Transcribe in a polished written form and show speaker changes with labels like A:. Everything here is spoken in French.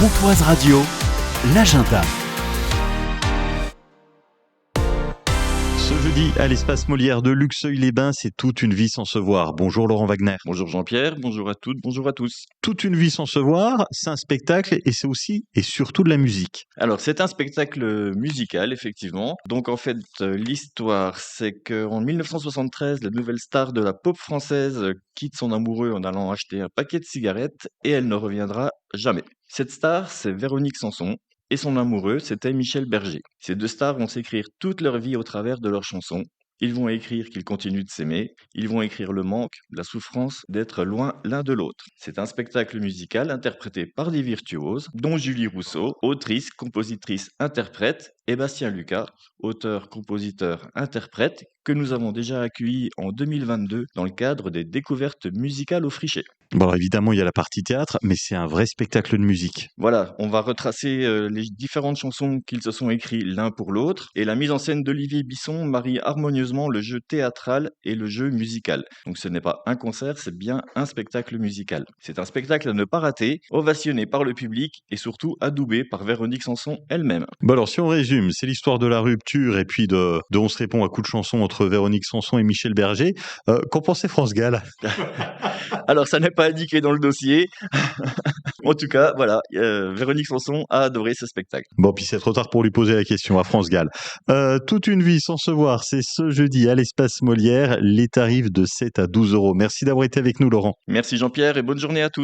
A: Pontoise Radio, l'agenda.
B: Ce jeudi, à l'espace Molière de Luxeuil-les-Bains, c'est toute une vie sans se voir. Bonjour Laurent Wagner.
C: Bonjour Jean-Pierre, bonjour à toutes, bonjour à tous.
B: Toute une vie sans se voir, c'est un spectacle et c'est aussi et surtout de la musique.
C: Alors c'est un spectacle musical effectivement. Donc en fait l'histoire c'est qu'en 1973 la nouvelle star de la pop française quitte son amoureux en allant acheter un paquet de cigarettes et elle ne reviendra jamais. Cette star c'est Véronique Sanson. Et son amoureux, c'était Michel Berger. Ces deux stars vont s'écrire toute leur vie au travers de leurs chansons. Ils vont écrire qu'ils continuent de s'aimer, ils vont écrire le manque, la souffrance d'être loin l'un de l'autre. C'est un spectacle musical interprété par des virtuoses, dont Julie Rousseau, autrice, compositrice, interprète, et Bastien Lucas, auteur, compositeur, interprète, que nous avons déjà accueilli en 2022 dans le cadre des découvertes musicales au Frichet.
B: Bon, alors évidemment, il y a la partie théâtre, mais c'est un vrai spectacle de musique.
C: Voilà, on va retracer les différentes chansons qu'ils se sont écrits l'un pour l'autre, et la mise en scène d'Olivier Bisson marie harmonieusement le jeu théâtral et le jeu musical. Donc ce n'est pas un concert, c'est bien un spectacle musical. C'est un spectacle à ne pas rater, ovationné par le public et surtout adoubé par Véronique Sanson elle-même.
B: Bon alors si on résume, c'est l'histoire de la rupture et puis de On se répond à coups de chanson entre Véronique Sanson et Michel Berger. Qu'en pensait France Gall?
C: Alors ça n'est pas indiqué dans le dossier. En tout cas, voilà, Véronique Sanson a adoré ce spectacle.
B: Bon, puis c'est trop tard pour lui poser la question à France Gall. Toute une vie sans se voir, c'est ce jeudi à l'espace Molière. Les tarifs de 7 à 12 euros. Merci d'avoir été avec nous, Laurent.
C: Merci Jean-Pierre et bonne journée à tous.